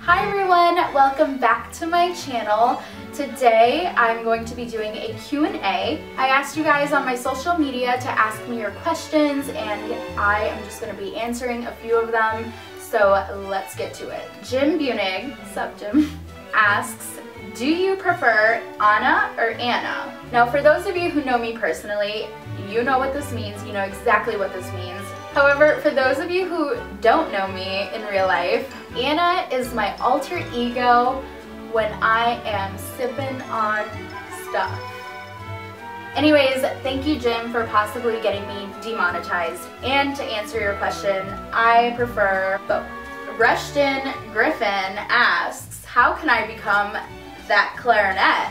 Hi everyone, welcome back to my channel. Today I'm going to be doing a Q&A. I asked you guys on my social media to ask me your questions and I am just going to be answering a few of them. So let's get to it. Jim Bunig, sup Jim, asks, do you prefer Anna or Anna? Now for those of you who know me personally, you know what this means, you know exactly what this means. However, for those of you who don't know me in real life, Anna is my alter ego when I am sipping on stuff. Anyways, thank you Jim for possibly getting me demonetized. And to answer your question, I prefer both. Rushton Griffin asks, how can I become that clarinet?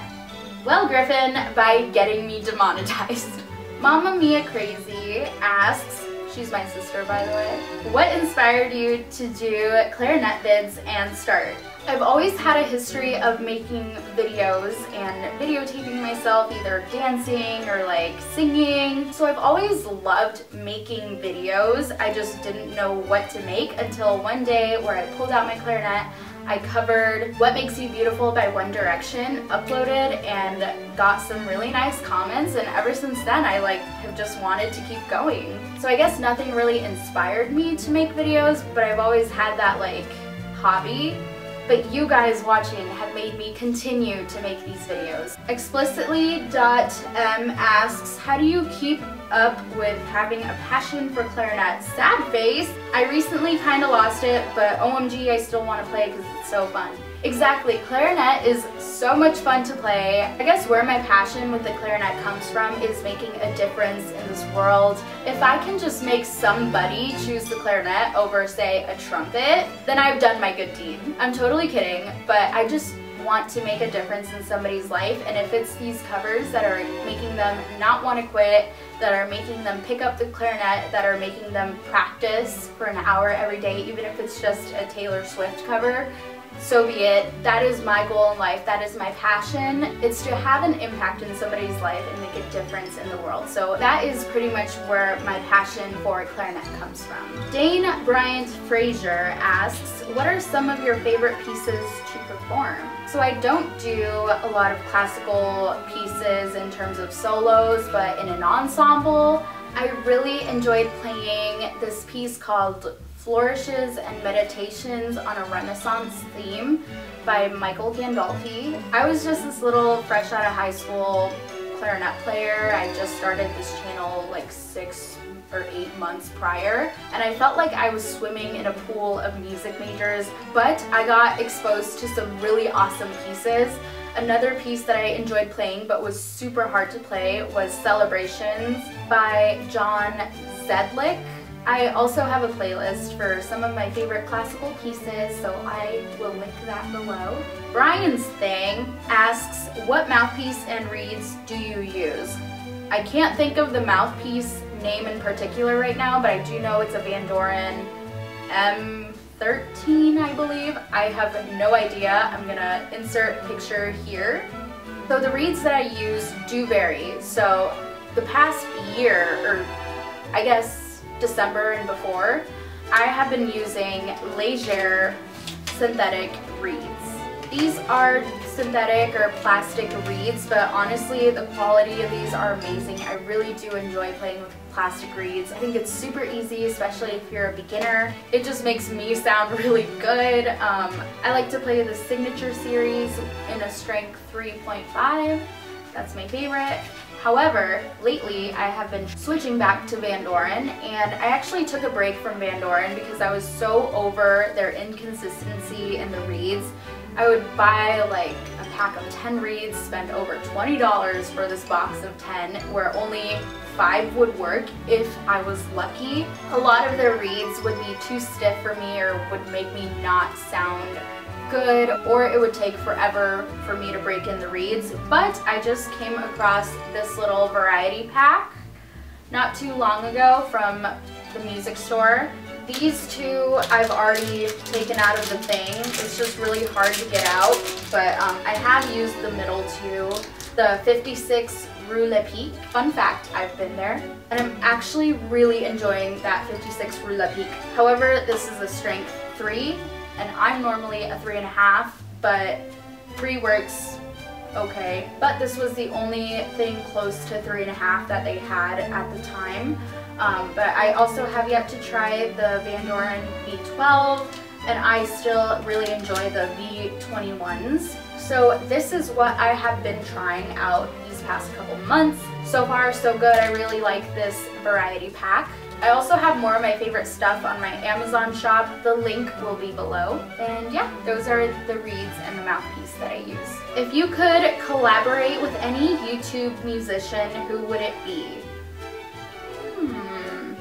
Well Griffin, by getting me demonetized. Mama Mia Crazy asks, she's my sister by the way, what inspired you to do clarinet vids and start? I've always had a history of making videos and videotaping myself either dancing or like singing. So I've always loved making videos. I just didn't know what to make until one day where I pulled out my clarinet. I covered What Makes You Beautiful by One Direction, uploaded, and got some really nice comments, and ever since then I have just wanted to keep going. So I guess nothing really inspired me to make videos, but I've always had that hobby. But you guys watching have made me continue to make these videos. Explicitly.m asks, how do you keep up with having a passion for clarinet? Sad face. I recently kind of lost it, but OMG, I still want to play because it's so fun. Exactly, clarinet is so much fun to play. I guess where my passion with the clarinet comes from is making a difference in this world. If I can just make somebody choose the clarinet over, say, a trumpet, then I've done my good deed. I'm totally kidding, but I just want to make a difference in somebody's life, and if it's these covers that are making them not want to quit, that are making them pick up the clarinet, that are making them practice for an hour every day, even if it's just a Taylor Swift cover, so be it. That is my goal in life. That is my passion. It's to have an impact in somebody's life and make a difference in the world. So that is pretty much where my passion for clarinet comes from. Dane Bryant Frazier asks, what are some of your favorite pieces to perform? So I don't do a lot of classical pieces in terms of solos, but in an ensemble, I really enjoyed playing this piece called Flourishes and Meditations on a Renaissance Theme by Michael Gandolfi. I was just this little fresh out of high school clarinet player. I just started this channel like 6 or 8 months prior, and I felt like I was swimming in a pool of music majors, but I got exposed to some really awesome pieces. Another piece that I enjoyed playing but was super hard to play was Celebrations by John Zedlick. I also have a playlist for some of my favorite classical pieces, so I will link that below. Brian's Thing asks, what mouthpiece and reeds do you use? I can't think of the mouthpiece name in particular right now, but I do know it's a Van Doren M13, I believe. I have no idea. I'm gonna insert a picture here. So the reeds that I use do vary. So the past year, or I guess December and before, I have been using Leger synthetic reeds. These are synthetic or plastic reeds, but honestly the quality of these are amazing. I really do enjoy playing with plastic reeds. I think it's super easy, especially if you're a beginner. It just makes me sound really good. I like to play the Signature series in a strength 3.5. That's my favorite. However, lately I have been switching back to Van Doren, and I actually took a break from Van Doren because I was so over their inconsistency in the reeds. I would buy like a pack of 10 reeds, spend over $20 for this box of 10, where only 5 would work if I was lucky. A lot of their reeds would be too stiff for me or would make me not sound good, or it would take forever for me to break in the reeds. But I just came across this little variety pack not too long ago from the music store. These two I've already taken out of the thing. It's just really hard to get out, but I have used the middle two. The 56 Rue Le Pic. Fun fact, I've been there, and I'm actually really enjoying that 56 Rue Le Pic. However, this is a strength 3, and I'm normally a 3.5, but 3 works okay. But this was the only thing close to 3.5 that they had at the time. But I also have yet to try the Van Doren V12, and I still really enjoy the V21s. So this is what I have been trying out these past couple months. So far so good. I really like this variety pack. I also have more of my favorite stuff on my Amazon shop. The link will be below. And yeah, those are the reeds and the mouthpiece that I use. If you could collaborate with any YouTube musician, who would it be?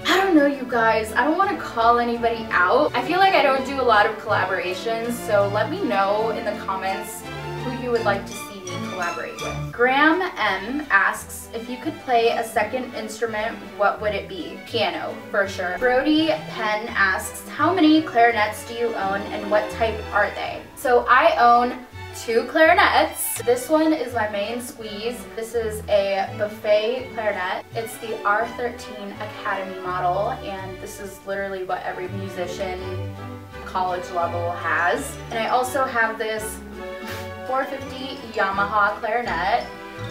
I don't know, you guys. I don't want to call anybody out. I feel like I don't do a lot of collaborations, so let me know in the comments who you would like to see me collaborate with. Graham M asks, if you could play a second instrument, what would it be? Piano, for sure. Brody Penn asks, how many clarinets do you own and what type are they? So I own 2 clarinets. This one is my main squeeze. This is a buffet clarinet. It's the R13 Academy model, and this is literally what every musician college level has. And I also have this 450 Yamaha clarinet.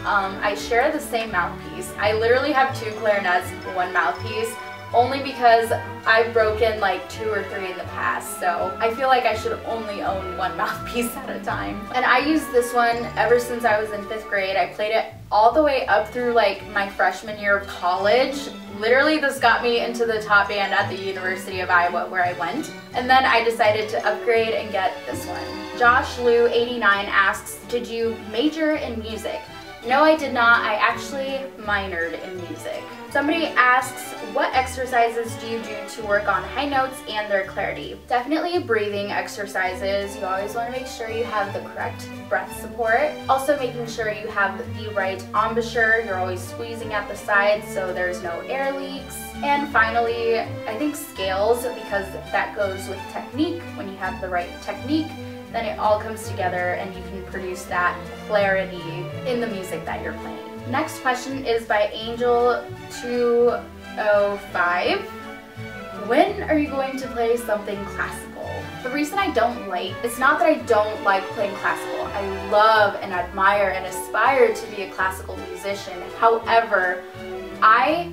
I share the same mouthpiece. I literally have 2 clarinets, 1 mouthpiece, only because I've broken like 2 or 3 in the past, so I feel like I should only own 1 mouthpiece at a time. And I used this one ever since I was in 5th grade. I played it all the way up through like my freshman year of college. Literally, this got me into the top band at the University of Iowa where I went. And then I decided to upgrade and get this one. Josh Lou 89 asks, did you major in music? No, I did not. I actually minored in music. Somebody asks, what exercises do you do to work on high notes and their clarity? Definitely breathing exercises. You always want to make sure you have the correct breath support. Also making sure you have the right embouchure. You're always squeezing at the sides so there's no air leaks. And finally, I think scales, because that goes with technique. When you have the right technique, then it all comes together and you can produce that clarity in the music that you're playing. Next question is by Angel205. When are you going to play something classical? The reason I don't like, it's not that I don't like playing classical. I love and admire and aspire to be a classical musician. However, I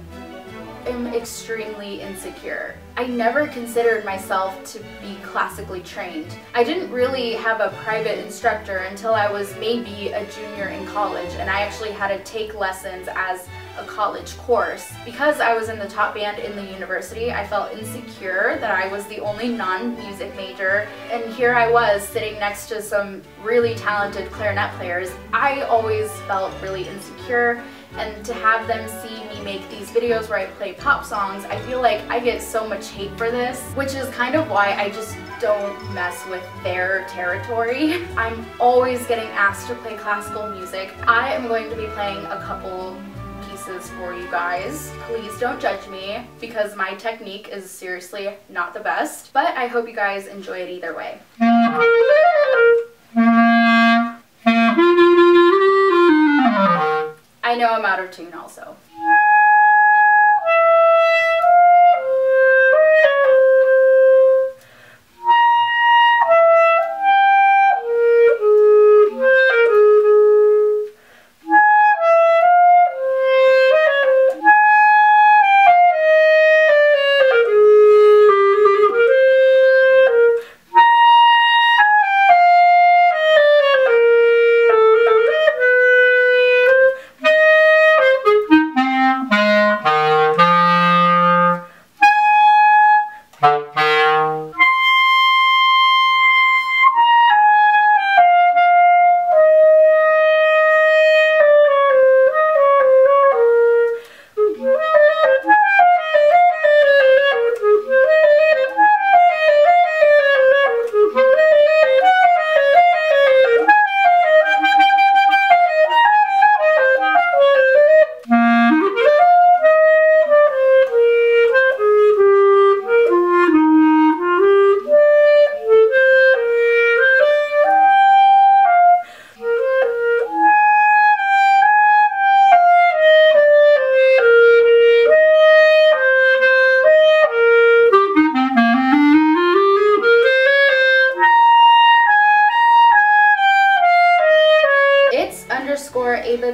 am extremely insecure. I never considered myself to be classically trained. I didn't really have a private instructor until I was maybe a junior in college, and I actually had to take lessons as a college course. Because I was in the top band in the university, I felt insecure that I was the only non-music major, and here I was sitting next to some really talented clarinet players. I always felt really insecure, and to have them see me make these videos where I play pop songs, I feel like I get so much hate for this, which is kind of why I just don't mess with their territory. I'm always getting asked to play classical music. I am going to be playing a couple pieces for you guys. Please don't judge me, because my technique is seriously not the best, but I hope you guys enjoy it either way. I know I'm out of tune also.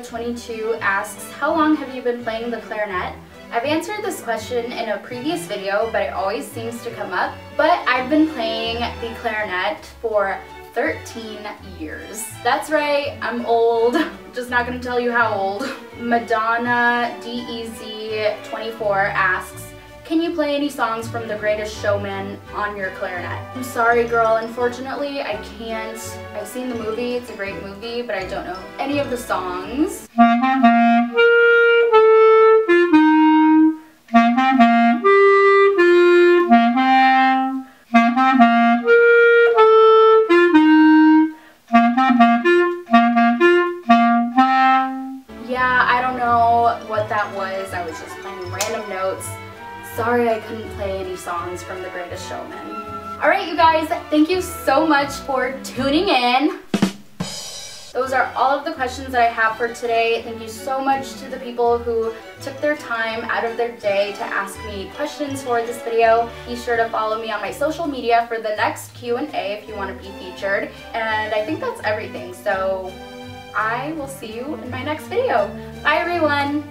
Arzate22 asks, how long have you been playing the clarinet? I've answered this question in a previous video, but it always seems to come up. But I've been playing the clarinet for 13 years. That's right, I'm old. Just not gonna tell you how old. Madonna DEZ24 asks, can you play any songs from The Greatest Showman on your clarinet? I'm sorry, girl, unfortunately I can't. I've seen the movie, it's a great movie, but I don't know any of the songs. Yeah, I don't know what that was. I was just playing random notes. Sorry I couldn't play any songs from The Greatest Showman. Alright you guys, thank you so much for tuning in. Those are all of the questions that I have for today. Thank you so much to the people who took their time out of their day to ask me questions for this video. Be sure to follow me on my social media for the next Q&A if you want to be featured. And I think that's everything. So I will see you in my next video. Bye everyone!